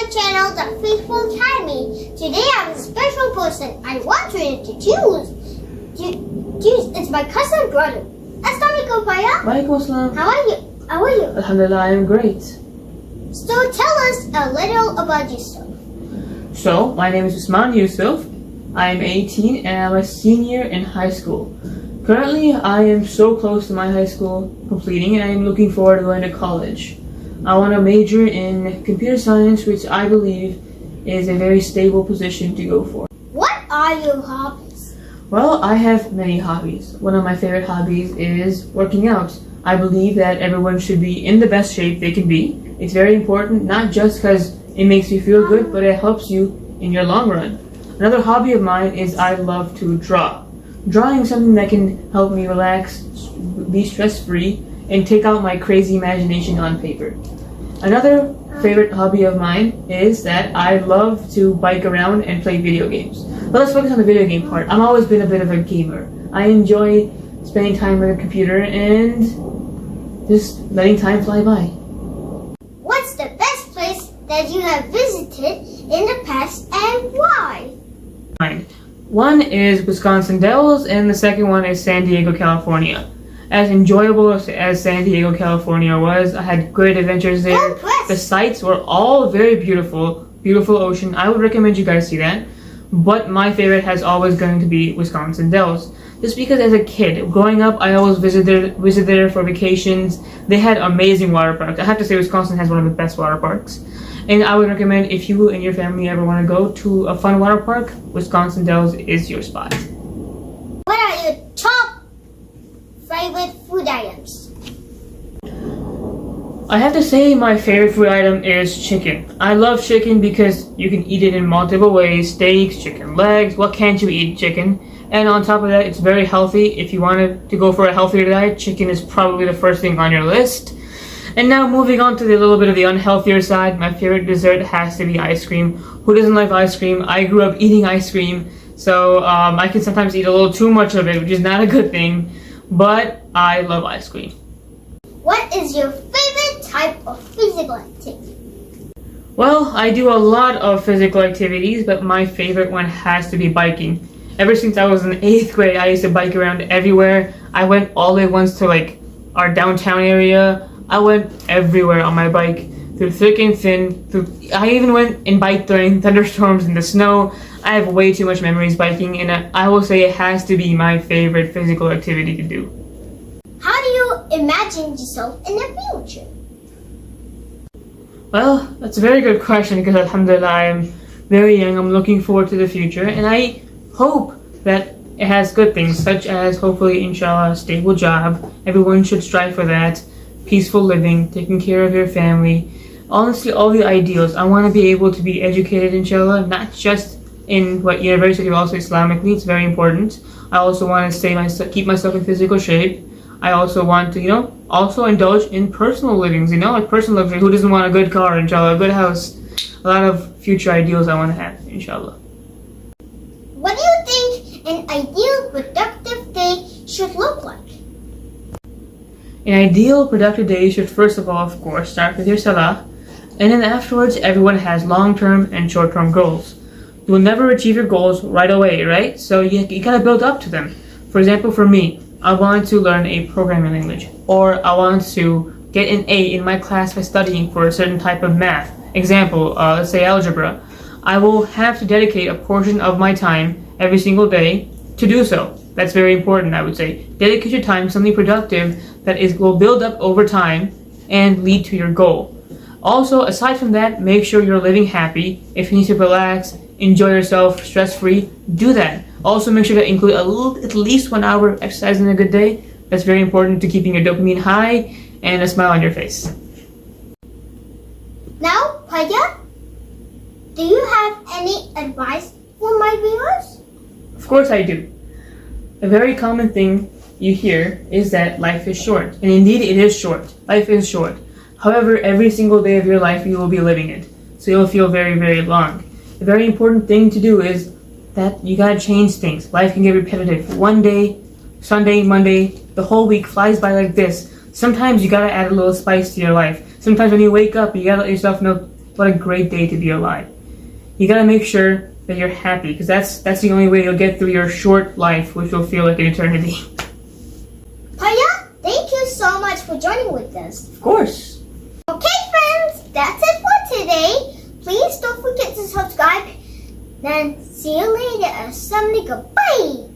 my channel, The Faithful Academy. Today I have a special person I want to introduce. It's my cousin brother. Assalamualaikum, Paya. Waalaikumsalam. How are you? Alhamdulillah, I am great. So tell us a little about yourself. So, my name is Usman Yousuf. I am 18 and I'm a senior in high school. Currently, I am so close to my high school completing and I am looking forward to going to college. I want to major in computer science, which I believe is a very stable position to go for. What are your hobbies? Well, I have many hobbies. One of my favorite hobbies is working out. I believe that everyone should be in the best shape they can be. It's very important, not just because it makes you feel good, but it helps you in your long run. Another hobby of mine is I love to draw. Drawing is something that can help me relax, be stress-free, and take out my crazy imagination on paper. Another favorite hobby of mine is that I love to bike around and play video games. But let's focus on the video game part. I've always been a bit of a gamer. I enjoy spending time with a computer and just letting time fly by. What's the best place that you have visited in the past and why? One is Wisconsin Dells and the second one is San Diego, California. As enjoyable as San Diego, California was, I had great adventures there. The sights were all very beautiful, beautiful ocean. I would recommend you guys see that. But my favorite has always going to be Wisconsin Dells. Just because as a kid, growing up, I always visited there for vacations. They had amazing water parks. I have to say Wisconsin has one of the best water parks. And I would recommend if you and your family ever want to go to a fun water park, Wisconsin Dells is your spot. What are your top favorite food items? I have to say my favorite food item is chicken. I love chicken because you can eat it in multiple ways. Steaks, chicken legs, what can't you eat? Chicken. And on top of that, it's very healthy. If you wanted to go for a healthier diet, chicken is probably the first thing on your list. And now moving on to the little bit of the unhealthier side, my favorite dessert has to be ice cream. Who doesn't like ice cream? I grew up eating ice cream, so I can sometimes eat a little too much of it, which is not a good thing, but I love ice cream. What is your favorite type of physical activity? Well, I do a lot of physical activities, but my favorite one has to be biking. Ever since I was in 8th grade, I used to bike around everywhere. I went all the way once to our downtown area. I went everywhere on my bike, through thick and thin. I even went and biked during thunderstorms in the snow. I have way too much memories biking, and I will say it has to be my favorite physical activity to do. How do you imagine yourself in the future? Well, that's a very good question because alhamdulillah, I'm very young. I'm looking forward to the future, and I hope that it has good things, such as hopefully, inshallah, a stable job. Everyone should strive for that. Peaceful living, taking care of your family. Honestly, all the ideals. I want to be able to be educated, inshallah, not just in university, but also Islamically. It's very important. I also want to keep myself in physical shape. I also want to, also indulge in personal livings, like personal luxury. Who doesn't want a good car, inshallah, a good house? A lot of future ideals I want to have, inshallah. What do you think an ideal productive day should look like? An ideal productive day should first of all, of course, start with your salah, and then afterwards everyone has long-term and short-term goals. You will never achieve your goals right away, right? So you gotta build up to them. For example, for me, I want to learn a programming language, or I want to get an A in my class by studying for a certain type of math. Example, let's say algebra. I will have to dedicate a portion of my time every single day to do so. That's very important, I would say. Dedicate your time to something productive that will build up over time and lead to your goal. Also, aside from that, make sure you're living happy. If you need to relax, enjoy yourself, stress-free, do that. Also, make sure to include at least 1 hour of exercise in a good day. That's very important to keeping your dopamine high and a smile on your face. Now, Paya, do you have any advice for my viewers? Of course I do. A very common thing you hear is that life is short. And indeed it is short. Life is short. However, every single day of your life you will be living it. So you'll feel very, very long. The very important thing to do is that you gotta change things. Life can get repetitive. One day, Sunday, Monday, the whole week flies by like this. Sometimes you gotta add a little spice to your life. Sometimes when you wake up, you gotta let yourself know what a great day to be alive. You gotta make sure that you're happy, because that's the only way you'll get through your short life, which will feel like an eternity. Paya, thank you so much for joining with us. Of course. Okay, friends, that's it for today. Please don't forget to subscribe. Then see you later. Assalamualaikum. Bye.